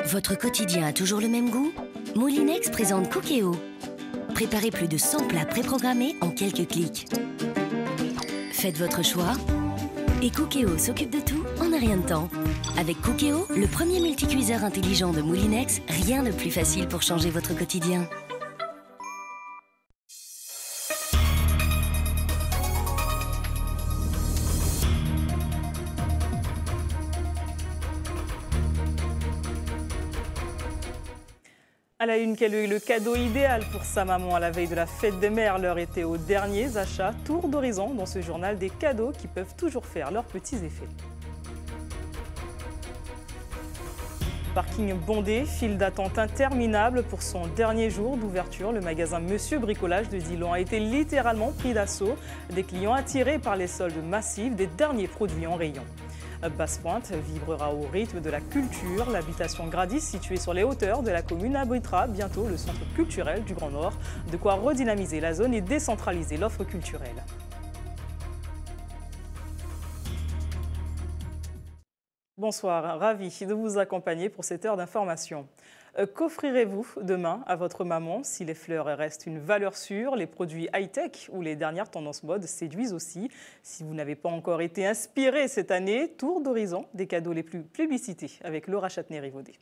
Votre quotidien a toujours le même goût? Moulinex présente Cookéo. Préparez plus de 100 plats préprogrammés en quelques clics. Faites votre choix et Cookéo s'occupe de tout en un rien de temps. Avec Cookéo, le premier multicuiseur intelligent de Moulinex, rien de plus facile pour changer votre quotidien. À la une, quel est le cadeau idéal pour sa maman à la veille de la fête des mères? L'heure était aux derniers achats. Tour d'horizon dans ce journal des cadeaux qui peuvent toujours faire leurs petits effets. Parking bondé, file d'attente interminable pour son dernier jour d'ouverture. Le magasin Monsieur Bricolage de Dillon a été littéralement pris d'assaut. Des clients attirés par les soldes massifs des derniers produits en rayon. Basse-Pointe vibrera au rythme de la culture. L'habitation Gradis, située sur les hauteurs de la commune, abritera bientôt le centre culturel du Grand Nord. De quoi redynamiser la zone et décentraliser l'offre culturelle. Bonsoir, ravi de vous accompagner pour cette heure d'information. Qu'offrirez-vous demain à votre maman? Si les fleurs restent une valeur sûre, les produits high-tech ou les dernières tendances mode séduisent aussi. Si vous n'avez pas encore été inspiré cette année, tour d'horizon des cadeaux les plus plébiscités avec Laura Châtenay-Rivaudet.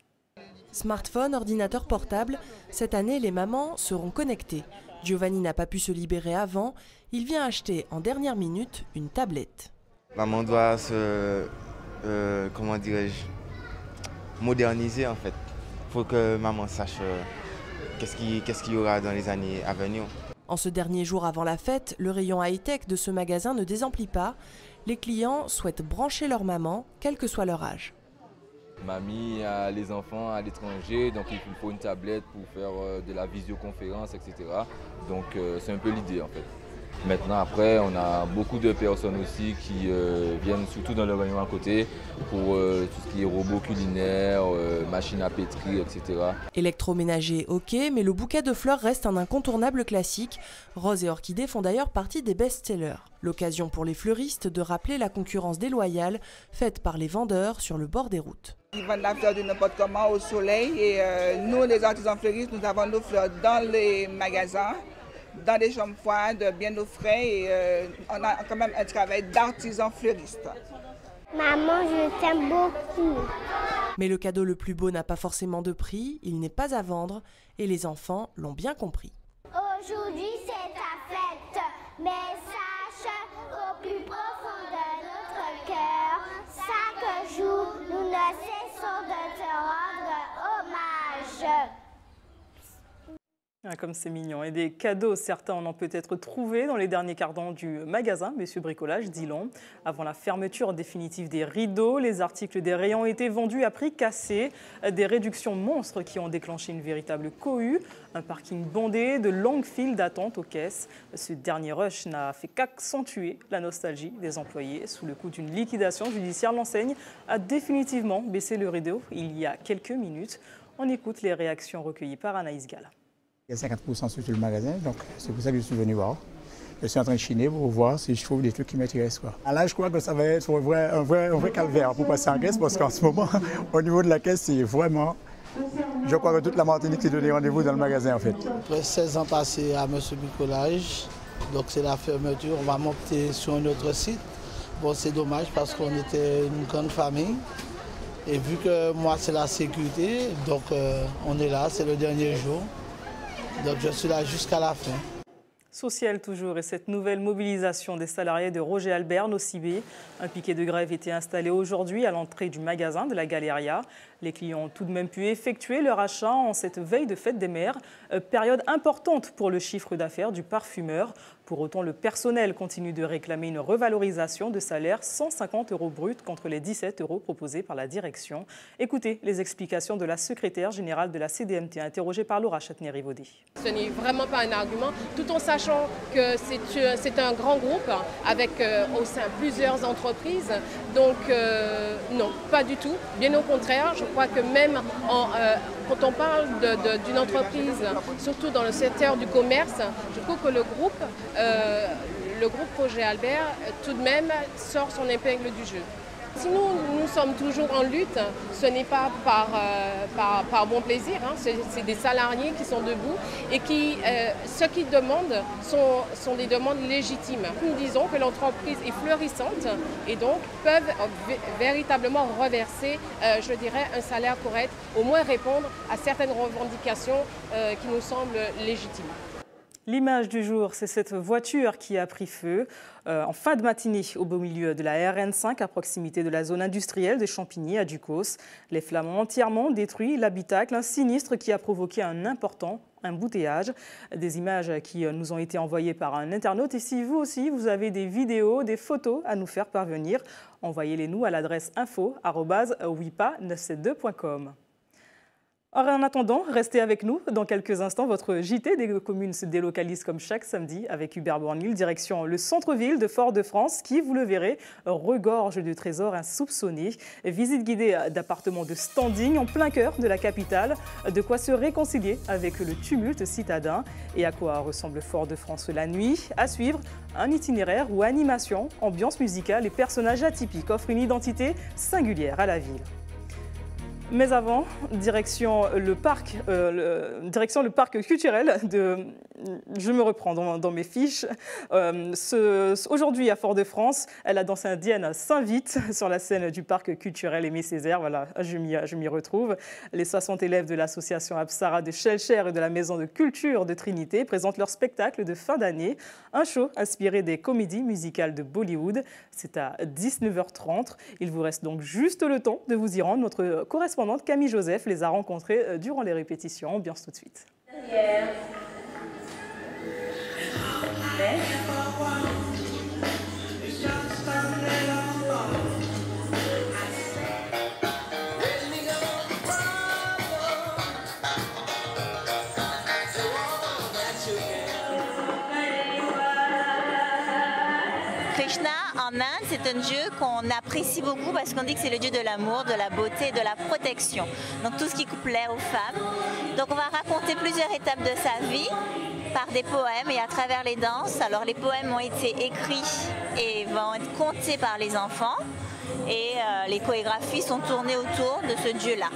Smartphone, ordinateur portable, cette année les mamans seront connectées. Giovanni n'a pas pu se libérer avant, il vient acheter en dernière minute une tablette. Maman doit se, comment dirais-je, moderniser en fait. Il faut que maman sache qu'est-ce qu'il y aura dans les années à venir. En ce dernier jour avant la fête, le rayon high-tech de ce magasin ne désemplit pas. Les clients souhaitent brancher leur maman, quel que soit leur âge. Mamie a les enfants à l'étranger, donc il faut une tablette pour faire de la visioconférence, etc. Donc c'est un peu l'idée en fait. Maintenant, après, on a beaucoup de personnes aussi qui viennent surtout dans le rayon à côté pour tout ce qui est robots culinaires, machines à pétrir, etc. Électroménager, ok, mais le bouquet de fleurs reste un incontournable classique. Roses et orchidées font d'ailleurs partie des best-sellers. L'occasion pour les fleuristes de rappeler la concurrence déloyale faite par les vendeurs sur le bord des routes. Ils vendent la fleur de n'importe comment au soleil et nous, les artisans fleuristes, nous avons nos fleurs dans les magasins, dans des chambres froides, bien au frais et on a quand même un travail d'artisan fleuriste. Maman, je t'aime beaucoup. Mais le cadeau le plus beau n'a pas forcément de prix, il n'est pas à vendre et les enfants l'ont bien compris. Aujourd'hui c'est ta fête, mais sache au plus profond de notre cœur, chaque jour nous ne cessons de te rendre hommage. Ah, comme c'est mignon. Et des cadeaux, certains on en peut être trouvé dans les derniers cardans du magasin Monsieur Bricolage Dillon. Avant la fermeture définitive des rideaux, les articles des rayons ont été vendus à prix cassé. Des réductions monstres qui ont déclenché une véritable cohue. Un parking bondé, de longues files d'attente aux caisses. Ce dernier rush n'a fait qu'accentuer la nostalgie des employés. Sous le coup d'une liquidation judiciaire, l'enseigne a définitivement baissé le rideau il y a quelques minutes. On écoute les réactions recueillies par Anaïs Gall. Il y a 50% sur tout le magasin, donc c'est pour ça que je suis venu voir. Je suis en train de chiner pour voir si je trouve des trucs qui m'intéressent. Là, je crois que ça va être un vrai calvaire pour passer en caisse, parce qu'en ce moment, au niveau de la caisse, c'est vraiment... Je crois que toute la Martinique s'est donné rendez-vous dans le magasin, en fait. Après 16 ans passés à Monsieur Bricolage, donc c'est la fermeture, on va monter sur un autre site. Bon, c'est dommage parce qu'on était une grande famille. Et vu que moi, c'est la sécurité, donc on est là, c'est le dernier jour. Donc je suis là jusqu'à la fin. Social toujours et cette nouvelle mobilisation des salariés de Roger Albert, Nocibé. Un piquet de grève était installé aujourd'hui à l'entrée du magasin de la Galéria. Les clients ont tout de même pu effectuer leur achat en cette veille de fête des mères. Période importante pour le chiffre d'affaires du parfumeur. Pour autant, le personnel continue de réclamer une revalorisation de salaire 150 € bruts contre les 17 € proposés par la direction. Écoutez les explications de la secrétaire générale de la CDMT interrogée par Laura Châtenay-Rivaudet. Ce n'est vraiment pas un argument, tout en sachant que c'est un grand groupe avec au sein plusieurs entreprises. Donc non, pas du tout. Bien au contraire, je crois que même quand on parle d'une entreprise, surtout dans le secteur du commerce, je trouve que le groupe Roger Albert, tout de même, sort son épingle du jeu. Si nous sommes toujours en lutte, ce n'est pas par bon plaisir, hein. C'est des salariés qui sont debout et qui, ce qu'ils demandent sont des demandes légitimes. Nous disons que l'entreprise est florissante et donc peuvent véritablement reverser, je dirais, un salaire correct, au moins répondre à certaines revendications qui nous semblent légitimes. L'image du jour, c'est cette voiture qui a pris feu en fin de matinée au beau milieu de la RN5 à proximité de la zone industrielle de Champigny à Ducos. Les flammes ont entièrement détruit l'habitacle, un sinistre qui a provoqué un important embouteillage. Des images qui nous ont été envoyées par un internaute. Et si vous aussi, vous avez des vidéos, des photos à nous faire parvenir, envoyez-les nous à l'adresse info@wipa972.com. En attendant, restez avec nous. Dans quelques instants, votre JT des communes se délocalise comme chaque samedi avec Hubert Bornil, direction le centre-ville de Fort-de-France qui, vous le verrez, regorge de trésors insoupçonnés. Visite guidée d'appartements de standing en plein cœur de la capitale. De quoi se réconcilier avec le tumulte citadin. Et à quoi ressemble Fort-de-France la nuit? À suivre, un itinéraire ou animation, ambiance musicale et personnages atypiques offrent une identité singulière à la ville. Mais avant, direction le parc culturel de... Je me reprends dans mes fiches. Aujourd'hui, à Fort-de-France, la danse indienne s'invite sur la scène du parc culturel Aimé Césaire. Voilà, je m'y retrouve. Les 60 élèves de l'association Apsara de Shellcher et de la Maison de Culture de Trinité présentent leur spectacle de fin d'année. Un show inspiré des comédies musicales de Bollywood. C'est à 19h30. Il vous reste donc juste le temps de vous y rendre. Notre correspondante Camille Joseph les a rencontrés durant les répétitions. Ambiance tout de suite. Krishna, en Inde, c'est un dieu qu'on apprécie beaucoup parce qu'on dit que c'est le dieu de l'amour, de la beauté et de la protection. Donc tout ce qui plaît aux femmes. Donc on va raconter plusieurs étapes de sa vie par des poèmes et à travers les danses. Alors les poèmes ont été écrits et vont être contés par les enfants. Et les chorégraphies sont tournées autour de ce dieu-là.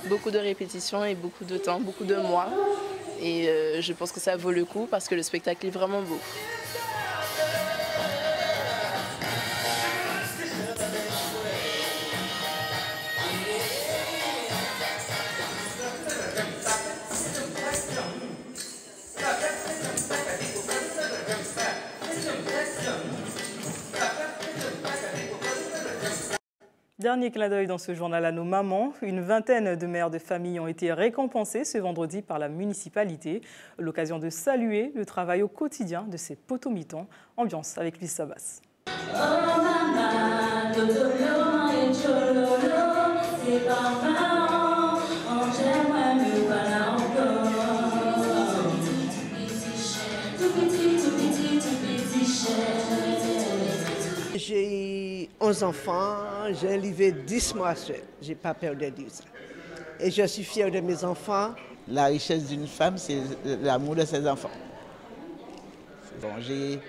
Beaucoup de répétitions et beaucoup de temps, beaucoup de mois. Et je pense que ça vaut le coup parce que le spectacle est vraiment beau. Dernier clin d'œil dans ce journal à nos mamans. Une vingtaine de mères de famille ont été récompensées ce vendredi par la municipalité. L'occasion de saluer le travail au quotidien de ces potomitans. Ambiance avec Luis Sabas. J'ai 11 enfants, j'ai élevé 10 mois seul. Je n'ai pas peur de dire ça. Et je suis fière de mes enfants. La richesse d'une femme, c'est l'amour de ses enfants. Bon, j'ai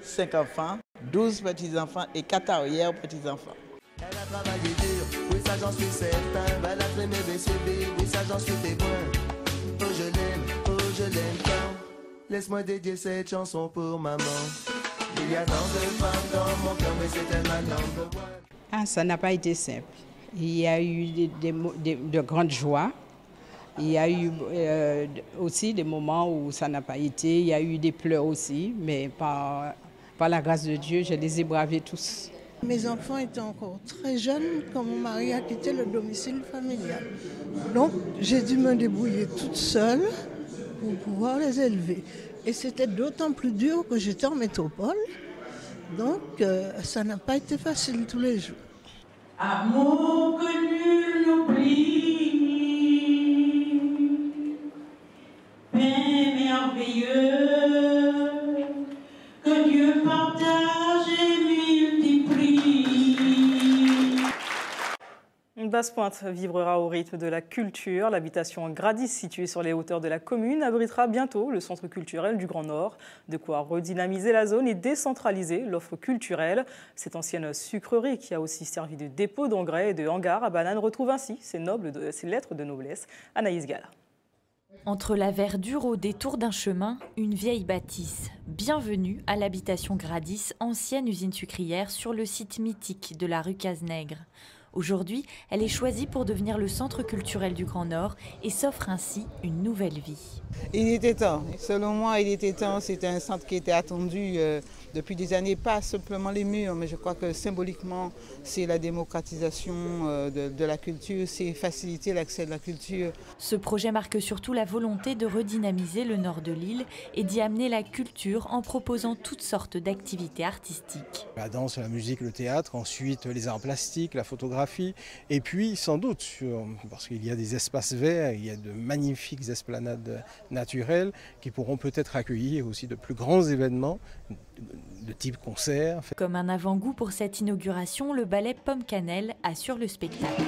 5 enfants, 12 petits-enfants et 4 arrière-petits-enfants. Elle a travaillé dur, oui ça j'en suis certain. Elle a traîné BCB, oui ça j'en suis témoin. Oh je l'aime tant. Laisse-moi dédier cette chanson pour maman. Il y a tant de femmes dans mon cœur, mais c'est elle ma number one. Ah, ça n'a pas été simple. Il y a eu de grandes joies. Il y a eu aussi des moments où ça n'a pas été. Il y a eu des pleurs aussi, mais par la grâce de Dieu, je les ai bravés tous. Mes enfants étaient encore très jeunes quand mon mari a quitté le domicile familial. Donc, j'ai dû me débrouiller toute seule pour pouvoir les élever. Et c'était d'autant plus dur que j'étais en métropole. Donc, ça n'a pas été facile tous les jours. Amour que nul n'oublie, paix merveilleux, que Dieu parle. Basse-Pointe vibrera au rythme de la culture. L'habitation Gradis, située sur les hauteurs de la commune, abritera bientôt le centre culturel du Grand Nord. De quoi redynamiser la zone et décentraliser l'offre culturelle. Cette ancienne sucrerie, qui a aussi servi de dépôt d'engrais et de hangar à bananes, retrouve ainsi ses lettres de noblesse. Anaïs Gall. Entre la verdure au détour d'un chemin, une vieille bâtisse. Bienvenue à l'habitation Gradis, ancienne usine sucrière sur le site mythique de la rue Cazenègre. Aujourd'hui, elle est choisie pour devenir le centre culturel du Grand Nord et s'offre ainsi une nouvelle vie. Il était temps. Selon moi, il était temps. C'était un centre qui était attendu depuis des années, pas simplement les murs, mais je crois que symboliquement, c'est la démocratisation de la culture, c'est faciliter l'accès de la culture. Ce projet marque surtout la volonté de redynamiser le nord de l'île et d'y amener la culture en proposant toutes sortes d'activités artistiques. La danse, la musique, le théâtre, ensuite les arts plastiques, la photographie, et puis sans doute, parce qu'il y a des espaces verts, il y a de magnifiques esplanades naturelles qui pourront peut-être accueillir aussi de plus grands événements de type concert. Comme un avant-goût pour cette inauguration, le ballet Pomme Cannelle assure le spectacle.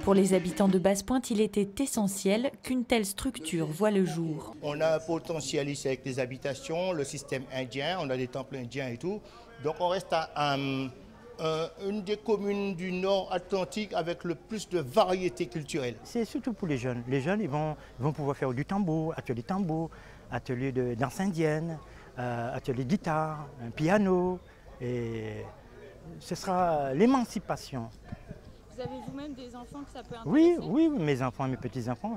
Pour les habitants de Basse-Pointe, il était essentiel qu'une telle structure voie le jour. On a un potentiel ici avec les habitations, le système indien, on a des temples indiens et tout. Donc on reste à une des communes du Nord Atlantique avec le plus de variété culturelle. C'est surtout pour les jeunes. Les jeunes, ils vont pouvoir faire du tambour, atelier de danse indienne, atelier de guitare, un piano. Et ce sera l'émancipation. Vous avez vous-même des enfants que ça peut intéresser? Oui, oui, mes enfants et mes petits-enfants,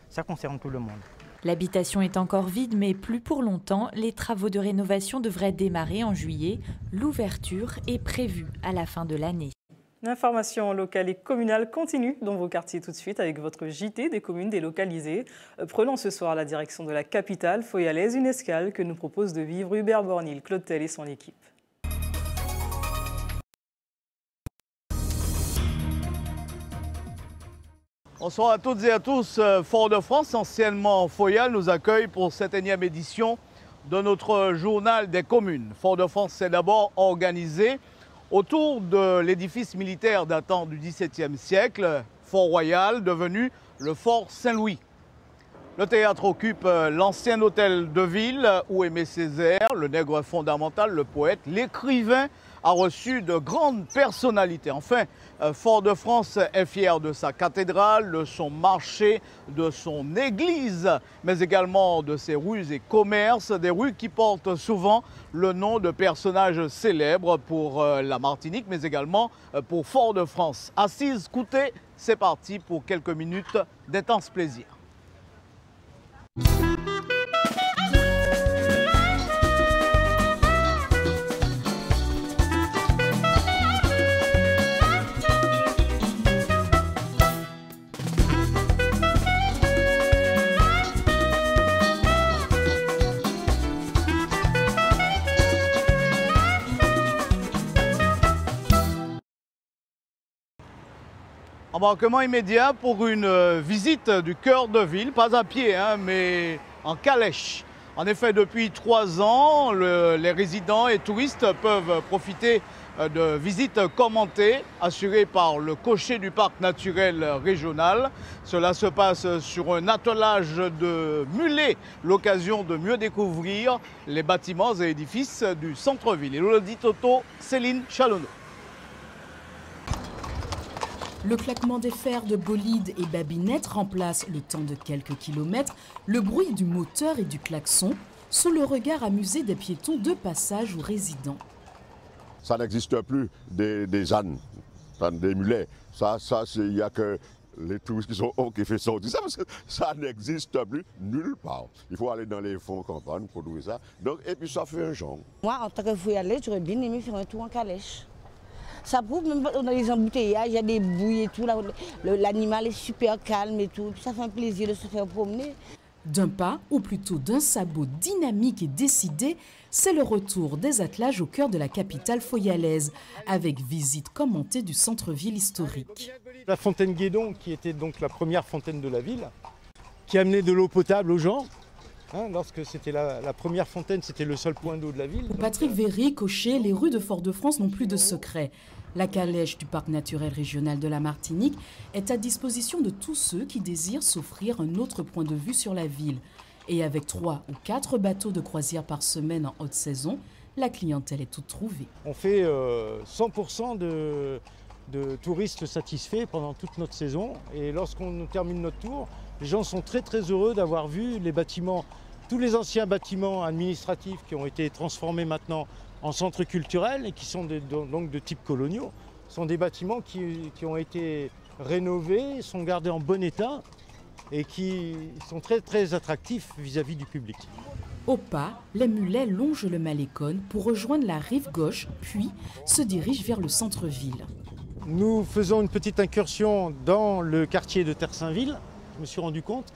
ça concerne tout le monde. L'habitation est encore vide, mais plus pour longtemps. Les travaux de rénovation devraient démarrer en juillet. L'ouverture est prévue à la fin de l'année. L'information locale et communale continue dans vos quartiers tout de suite avec votre JT des communes délocalisées. Prenons ce soir la direction de la capitale foyalaise, une escale que nous propose de vivre Hubert Bornil, Claude Tell et son équipe. Bonsoir à toutes et à tous. Fort-de-France, anciennement Foyal, nous accueille pour cette énième édition de notre journal des communes. Fort-de-France s'est d'abord organisé autour de l'édifice militaire datant du XVIIe siècle, Fort Royal, devenu le Fort Saint-Louis. Le théâtre occupe l'ancien hôtel de ville où Aimé Césaire, le nègre fondamental, le poète, l'écrivain, a reçu de grandes personnalités. Enfin, Fort-de-France est fier de sa cathédrale, de son marché, de son église, mais également de ses rues et commerces, des rues qui portent souvent le nom de personnages célèbres pour la Martinique, mais également pour Fort-de-France. Assise, Coutez, c'est parti pour quelques minutes d'intense plaisir. Embarquement immédiat pour une visite du cœur de ville, pas à pied, mais en calèche. En effet, depuis 3 ans, les résidents et touristes peuvent profiter de visites commentées assurées par le cocher du parc naturel régional. Cela se passe sur un attelage de mulets, l'occasion de mieux découvrir les bâtiments et édifices du centre-ville. Et le dit Toto, Céline Chalonneau. Le claquement des fers de bolides et babinettes remplace, le temps de quelques kilomètres, le bruit du moteur et du klaxon sous le regard amusé des piétons de passage ou résidents. Ça n'existe plus des ânes, des mulets. Il n'y a que les touristes qui font sortir ça, parce que ça n'existe plus nulle part. Il faut aller dans les fonds campagnes pour trouver ça. Donc, et puis ça fait un genre. Moi, en tant que foyalais, j'aurais bien aimé faire un tour en calèche. Ça prouve, même dans les embouteillages, il y a des bouilles et tout, l'animal est super calme et tout, ça fait un plaisir de se faire promener. D'un pas, ou plutôt d'un sabot dynamique et décidé, c'est le retour des attelages au cœur de la capitale foyalaise, avec visite commentée du centre-ville historique. La fontaine Guédon, qui était donc la première fontaine de la ville, qui amenait de l'eau potable aux gens, lorsque c'était la première fontaine, c'était le seul point d'eau de la ville. Pour Patrick Véry, Cochet, les rues de Fort-de-France n'ont plus de secret. La calèche du parc naturel régional de la Martinique est à disposition de tous ceux qui désirent s'offrir un autre point de vue sur la ville. Et avec 3 ou 4 bateaux de croisière par semaine en haute saison, la clientèle est toute trouvée. On fait 100% de touristes satisfaits pendant toute notre saison. Et lorsqu'on termine notre tour, les gens sont très très heureux d'avoir vu les bâtiments, tous les anciens bâtiments administratifs qui ont été transformés maintenant en centres culturels et qui sont donc de type coloniaux. Ce sont des bâtiments qui ont été rénovés, sont gardés en bon état et qui sont très très attractifs vis-à-vis du public. Au pas, les mulets longent le Malécon pour rejoindre la rive gauche, puis se dirigent vers le centre-ville. Nous faisons une petite incursion dans le quartier de Terre-Saint-Ville. Je me suis rendu compte,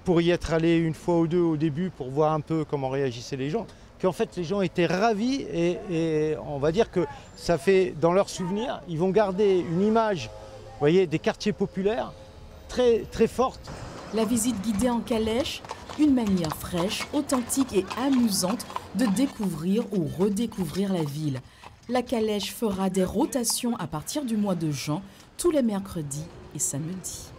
pour y être allé une fois ou deux au début pour voir un peu comment réagissaient les gens, qu'en fait les gens étaient ravis et on va dire que ça fait, dans leurs souvenirs, ils vont garder une image, vous voyez, des quartiers populaires très, très forte. La visite guidée en calèche, une manière fraîche, authentique et amusante de découvrir ou redécouvrir la ville. La calèche fera des rotations à partir du mois de juin, tous les mercredis et samedis.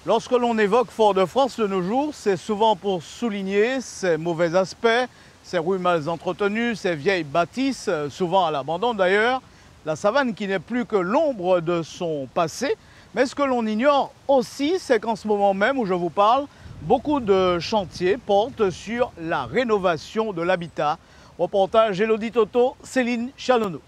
Lorsque l'on évoque Fort-de-France de nos jours, c'est souvent pour souligner ses mauvais aspects, ses rues mal entretenues, ses vieilles bâtisses, souvent à l'abandon d'ailleurs, la savane qui n'est plus que l'ombre de son passé. Mais ce que l'on ignore aussi, c'est qu'en ce moment même où je vous parle, beaucoup de chantiers portent sur la rénovation de l'habitat. Reportage Élodie Toto, Céline Chalono.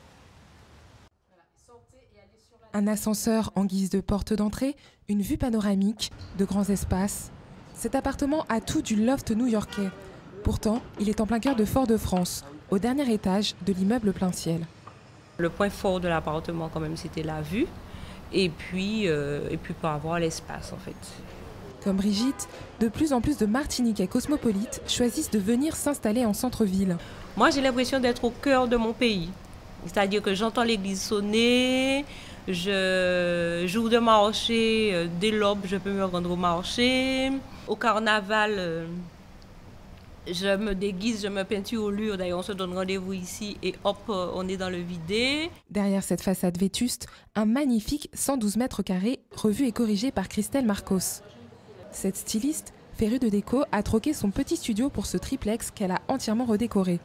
Un ascenseur en guise de porte d'entrée, une vue panoramique, de grands espaces. Cet appartement a tout du loft new-yorkais. Pourtant, il est en plein cœur de Fort-de-France, au dernier étage de l'immeuble plein ciel. Le point fort de l'appartement, quand même, c'était la vue. Et puis pour avoir l'espace, en fait. Comme Brigitte, de plus en plus de Martiniquais cosmopolites choisissent de venir s'installer en centre-ville. Moi, j'ai l'impression d'être au cœur de mon pays. C'est-à-dire que j'entends l'église sonner, je joue de marché, dès l'aube, je peux me rendre au marché. Au carnaval, je me déguise, je me peinture. D'ailleurs, on se donne rendez-vous ici et hop, on est dans le vidé. Derrière cette façade vétuste, un magnifique 112 mètres carrés revu et corrigé par Christelle Marcos. Cette styliste, férue de déco, a troqué son petit studio pour ce triplex qu'elle a entièrement redécoré.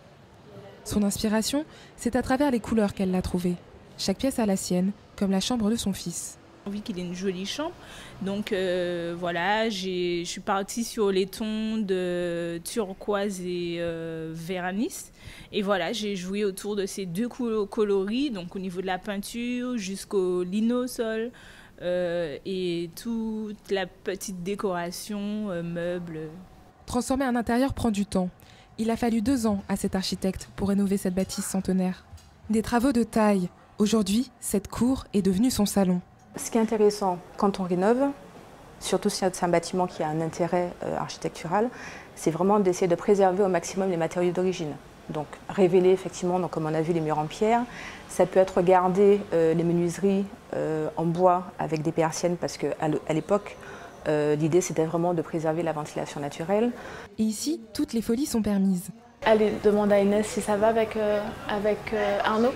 Son inspiration, c'est à travers les couleurs qu'elle l'a trouvé. Chaque pièce a la sienne, comme la chambre de son fils. J'ai envie qu'il ait une jolie chambre. Donc voilà, je suis partie sur les tons de turquoise et vert anis. Et voilà, j'ai joué autour de ces deux coloris, donc au niveau de la peinture jusqu'au lino-sol et toute la petite décoration, meubles. Transformer un intérieur prend du temps. Il a fallu 2 ans à cet architecte pour rénover cette bâtisse centenaire. Des travaux de taille. Aujourd'hui, cette cour est devenue son salon. Ce qui est intéressant quand on rénove, surtout si c'est un bâtiment qui a un intérêt architectural, c'est vraiment d'essayer de préserver au maximum les matériaux d'origine. Donc révéler effectivement, donc, comme on a vu, les murs en pierre. Ça peut être garder les menuiseries en bois avec des persiennes parce qu'à l'époque, l'idée c'était vraiment de préserver la ventilation naturelle. Et ici, toutes les folies sont permises. Allez, demande à Inès si ça va avec Arnaud.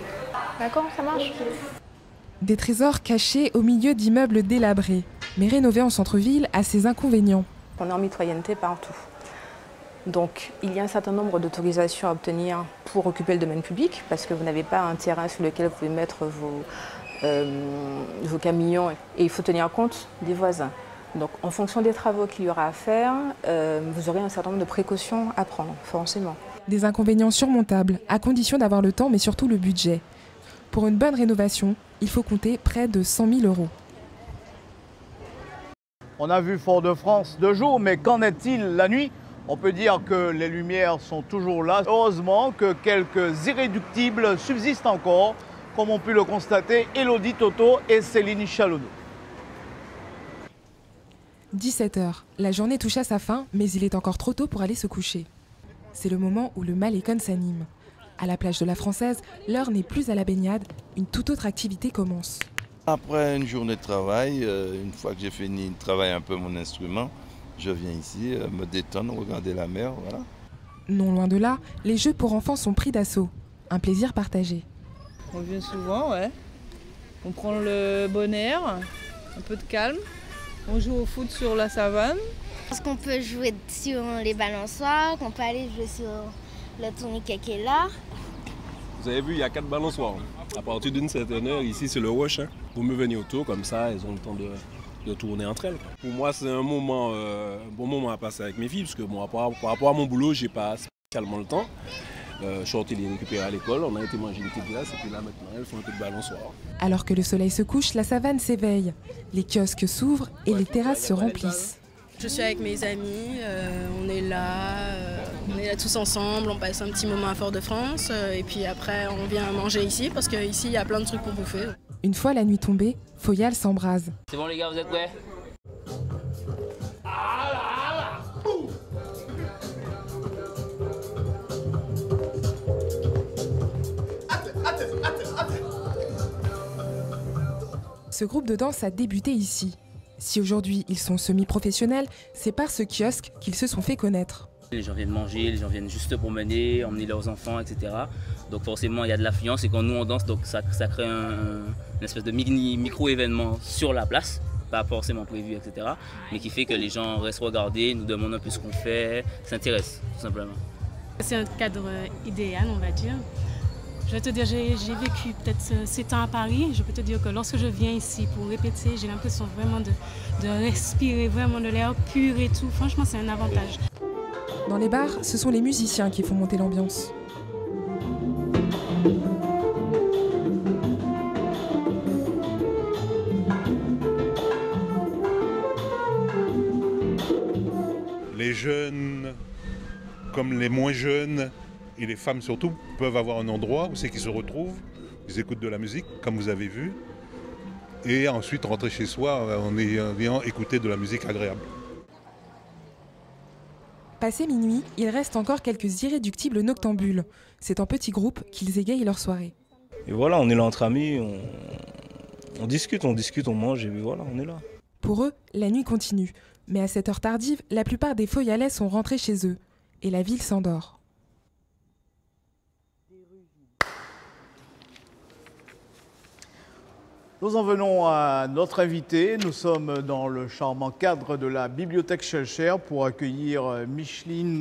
D'accord, ça marche. Des trésors cachés au milieu d'immeubles délabrés. Mais rénover en centre-ville a ses inconvénients. On est en mitoyenneté partout. Donc il y a un certain nombre d'autorisations à obtenir pour occuper le domaine public, parce que vous n'avez pas un terrain sur lequel vous pouvez mettre vos camions. Et il faut tenir compte des voisins. Donc en fonction des travaux qu'il y aura à faire, vous aurez un certain nombre de précautions à prendre, forcément. Des inconvénients surmontables, à condition d'avoir le temps, mais surtout le budget. Pour une bonne rénovation, il faut compter près de 100 000 €. On a vu Fort-de-France de jour, mais qu'en est-il la nuit? On peut dire que les lumières sont toujours là. Heureusement que quelques irréductibles subsistent encore, comme ont pu le constater Élodie Toto et Céline Chalono. 17 h, la journée touche à sa fin, mais il est encore trop tôt pour aller se coucher. C'est le moment où le Malécon s'anime. À la plage de la Française, l'heure n'est plus à la baignade, une toute autre activité commence. Après une journée de travail, une fois que j'ai fini de travailler un peu mon instrument, Je viens ici me détendre, regarder la mer, voilà. Non loin de là, les jeux pour enfants sont pris d'assaut. Un plaisir partagé. On vient souvent, ouais. On prend le bon air, un peu de calme. On joue au foot sur la savane. Parce qu'on peut jouer sur les balançoires, qu'on peut aller jouer sur le tourniquet qui est là. Vous avez vu, il y a 4 balançoires. À partir d'une certaine heure, ici c'est le rush. Vous me venez autour, comme ça, elles ont le temps de tourner entre elles. Pour moi, c'est un bon moment à passer avec mes filles, parce que bon, par rapport à mon boulot, j'ai pas spécialement le temps. Je suis sorti les récupérer à l'école, on a été manger une petite glace, et puis là maintenant, elles font un peu de balançoire. Alors que le soleil se couche, la savane s'éveille. Les kiosques s'ouvrent et les terrasses se remplissent. Je suis avec mes amis, on est là tous ensemble, on passe un petit moment à Fort-de-France et puis après on vient manger ici parce qu'ici il y a plein de trucs pour bouffer. Une fois la nuit tombée, Foyal s'embrase. C'est bon les gars, vous êtes prêts? Ce groupe de danse a débuté ici. Si aujourd'hui ils sont semi-professionnels, c'est par ce kiosque qu'ils se sont fait connaître. Les gens viennent manger, les gens viennent juste promener, emmener leurs enfants, etc. Donc forcément il y a de l'affluence et quand nous on danse, donc ça crée une espèce de micro-événement sur la place, pas forcément prévu, etc. Mais qui fait que les gens restent regarder, nous demandent un peu ce qu'on fait, s'intéressent tout simplement. C'est un cadre idéal on va dire. Je vais te dire, j'ai vécu peut-être 7 ans à Paris. Je peux te dire que lorsque je viens ici pour répéter, j'ai l'impression vraiment de respirer vraiment de l'air pur et tout. Franchement, c'est un avantage. Dans les bars, ce sont les musiciens qui font monter l'ambiance. Les jeunes, comme les moins jeunes, et les femmes surtout, peuvent avoir un endroit où c'est qu'ils se retrouvent, ils écoutent de la musique, comme vous avez vu, et ensuite rentrer chez soi en ayant écouté de la musique agréable. Passé minuit, il reste encore quelques irréductibles noctambules. C'est en petits groupes qu'ils égayent leur soirée. Et voilà, on est là entre amis, on discute, on mange, et voilà, on est là. Pour eux, la nuit continue. Mais à cette heure tardive, la plupart des Foyalais sont rentrés chez eux. Et la ville s'endort. Nous en venons à notre invité. Nous sommes dans le charmant cadre de la bibliothèque Schellcher pour accueillir Micheline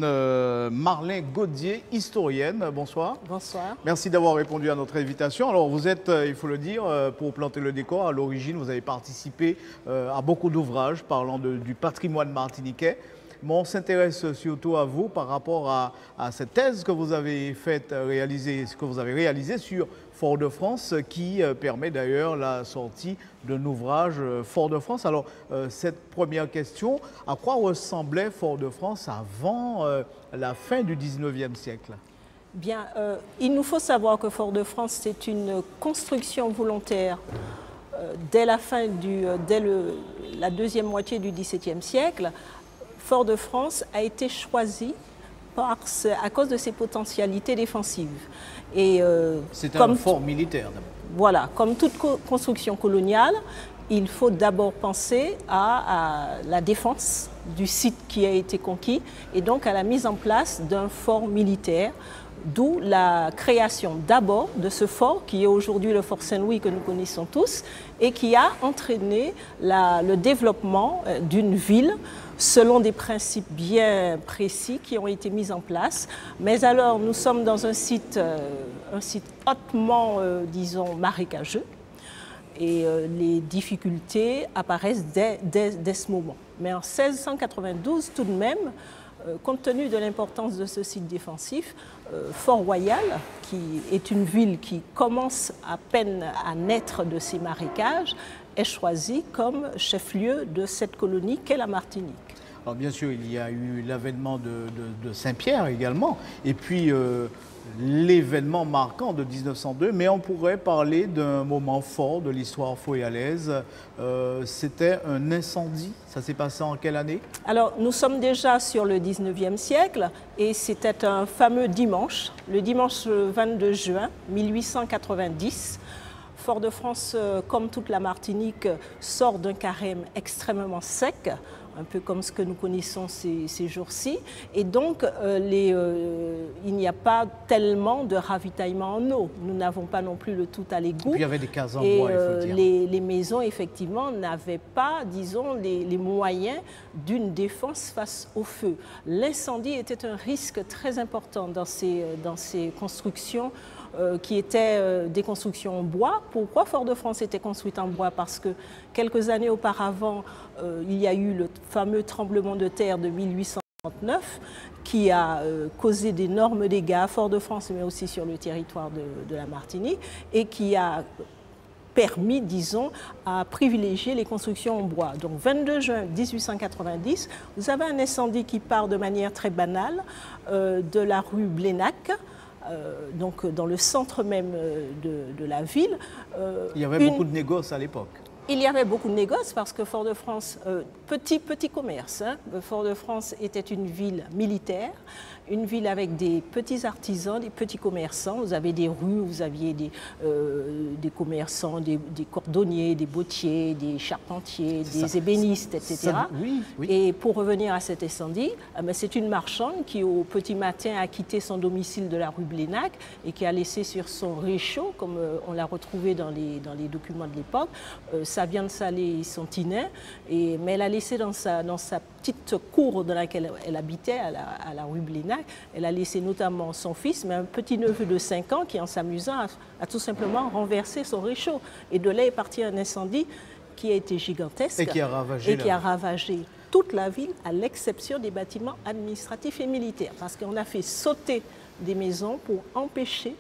Marlin-Gaudier, historienne. Bonsoir. Bonsoir. Merci d'avoir répondu à notre invitation. Alors vous êtes, il faut le dire, pour planter le décor, à l'origine vous avez participé à beaucoup d'ouvrages parlant du patrimoine martiniquais. Mais on s'intéresse surtout à vous par rapport à cette thèse que vous avez réalisée sur Fort-de-France, qui permet d'ailleurs la sortie d'un ouvrage Fort-de-France. Alors, cette première question, à quoi ressemblait Fort-de-France avant la fin du 19e siècle? Bien, il nous faut savoir que Fort-de-France, c'est une construction volontaire dès la deuxième moitié du XVIIe siècle. Fort-de-France a été choisi à cause de ses potentialités défensives. C'est un fort militaire d'abord. Voilà, comme toute construction coloniale, il faut d'abord penser à la défense du site qui a été conquis et donc à la mise en place d'un fort militaire, d'où la création d'abord de ce fort qui est aujourd'hui le fort Saint-Louis que nous connaissons tous et qui a entraîné le développement d'une ville selon des principes bien précis qui ont été mis en place. Mais alors, nous sommes dans un site hautement, disons, marécageux. Et les difficultés apparaissent dès ce moment. Mais en 1692, tout de même, compte tenu de l'importance de ce site défensif, Fort-Royal, qui est une ville qui commence à peine à naître de ces marécages, est choisi comme chef-lieu de cette colonie qu'est la Martinique. Alors bien sûr, il y a eu l'avènement de Saint-Pierre également, et puis l'événement marquant de 1902, mais on pourrait parler d'un moment fort de l'histoire foyalaise. C'était un incendie, ça s'est passé en quelle année? Alors nous sommes déjà sur le 19e siècle, et c'était un fameux dimanche, le dimanche 22 juin 1890. Fort-de-France, comme toute la Martinique, sort d'un carême extrêmement sec. un peu comme ce que nous connaissons ces jours-ci. Et donc, il n'y a pas tellement de ravitaillement en eau. Nous n'avons pas non plus le tout à l'égout. Il y avait des cases en bois, il faut le dire. Les maisons, effectivement, n'avaient pas, disons, les moyens d'une défense face au feu. L'incendie était un risque très important dans ces constructions qui étaient des constructions en bois. Pourquoi Fort-de-France était construite en bois? Parce que quelques années auparavant, il y a eu le fameux tremblement de terre de 1839 qui a causé d'énormes dégâts à Fort-de-France, mais aussi sur le territoire de la Martinique, et qui a permis, disons, à privilégier les constructions en bois. Donc, 22 juin 1890, vous avez un incendie qui part de manière très banale de la rue Blénac, donc dans le centre même de la ville. Il y avait beaucoup de négoces à l'époque. Il y avait beaucoup de négoces parce que Fort-de-France, petit commerce, hein. Fort-de-France était une ville militaire, une ville avec des petits artisans, des petits commerçants. Vous avez des rues, vous aviez des commerçants, des cordonniers, des bottiers, des charpentiers, des ébénistes, etc. Oui. Et pour revenir à cet incendie, c'est une marchande qui au petit matin a quitté son domicile de la rue Blénac et qui a laissé sur son réchaud, comme on l'a retrouvé dans les documents de l'époque, sa viande salée et son tinen, mais elle a laissé dans sa petite cour dans laquelle elle habitait, à la rue Blénac, elle a laissé notamment son fils, mais un petit neveu de 5 ans qui, en s'amusant, a tout simplement renversé son réchaud. Et de là est parti un incendie qui a été gigantesque et qui a ravagé toute la ville, à l'exception des bâtiments administratifs et militaires, parce qu'on a fait sauter des maisons pour empêcher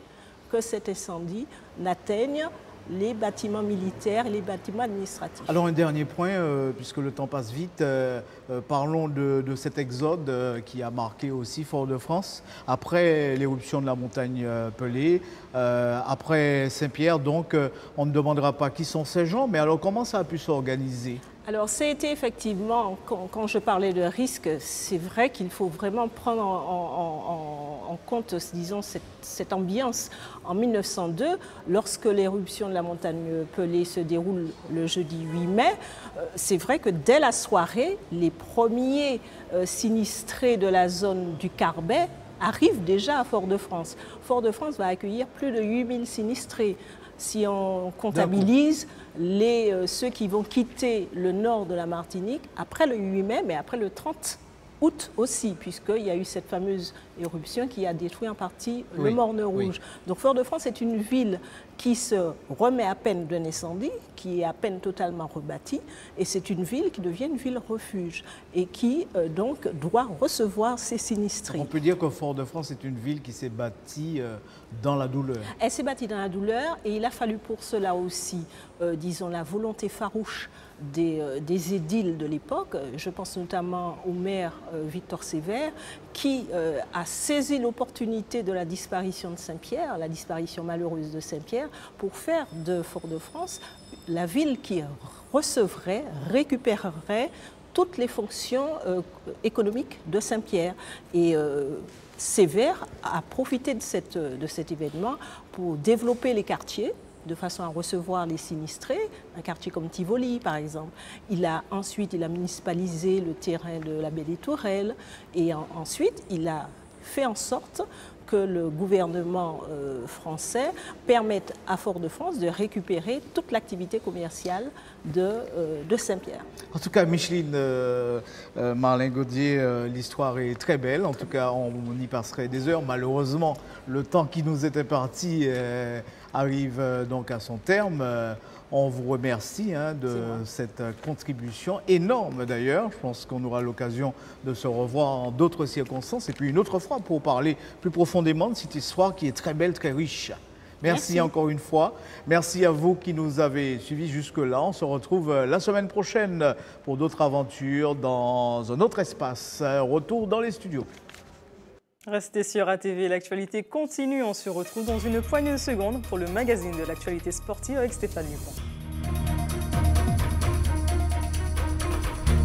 que cet incendie n'atteigne les bâtiments militaires et les bâtiments administratifs. Alors un dernier point, puisque le temps passe vite, parlons de cet exode qui a marqué aussi Fort-de-France, après l'éruption de la montagne Pelée, après Saint-Pierre, donc on ne demandera pas qui sont ces gens, mais alors comment ça a pu s'organiser ? Alors, c'était effectivement, quand je parlais de risque, c'est vrai qu'il faut vraiment prendre en compte, disons, cette ambiance. En 1902, lorsque l'éruption de la montagne Pelée se déroule le jeudi 8 mai, c'est vrai que dès la soirée, les premiers sinistrés de la zone du Carbet arrivent déjà à Fort-de-France. Fort-de-France va accueillir plus de 8000 sinistrés. Si on comptabilise ceux qui vont quitter le nord de la Martinique après le 8 mai, mais après le 30 août aussi, puisqu'il y a eu cette fameuse éruption qui a détruit en partie le Morne Rouge. Donc Fort-de-France est une ville qui se remet à peine d'un incendie, qui est à peine totalement rebâtie, et c'est une ville qui devient une ville refuge et qui donc doit recevoir ses sinistrés. On peut dire que Fort-de-France est une ville qui s'est bâtie dans la douleur. Elle s'est bâtie dans la douleur et il a fallu pour cela aussi, disons, la volonté farouche des édiles de l'époque. Je pense notamment au maire Victor Sévère, qui a saisi l'opportunité de la disparition de Saint-Pierre, la disparition malheureuse de Saint-Pierre, pour faire de Fort-de-France la ville qui recevrait, récupérerait toutes les fonctions économiques de Saint-Pierre. Et Sévère a profité de cet événement pour développer les quartiers, de façon à recevoir les sinistrés, un quartier comme Tivoli par exemple. Ensuite, il a municipalisé le terrain de la Baie des Tourelles et ensuite, il a fait en sorte que le gouvernement français permette à Fort-de-France de récupérer toute l'activité commerciale de Saint-Pierre. En tout cas, Micheline Marlin-Gaudier, l'histoire est très belle. En tout cas, on y passerait des heures. Malheureusement, le temps qui nous était parti arrive donc à son terme. On vous remercie de cette contribution énorme d'ailleurs. Je pense qu'on aura l'occasion de se revoir en d'autres circonstances et puis une autre fois pour parler plus profondément de cette histoire qui est très belle, très riche. Merci encore une fois. Merci à vous qui nous avez suivis jusque-là. On se retrouve la semaine prochaine pour d'autres aventures dans un autre espace. Retour dans les studios. Restez sur ATV, l'actualité continue. On se retrouve dans une poignée de secondes pour le magazine de l'actualité sportive avec Stéphane Dupont.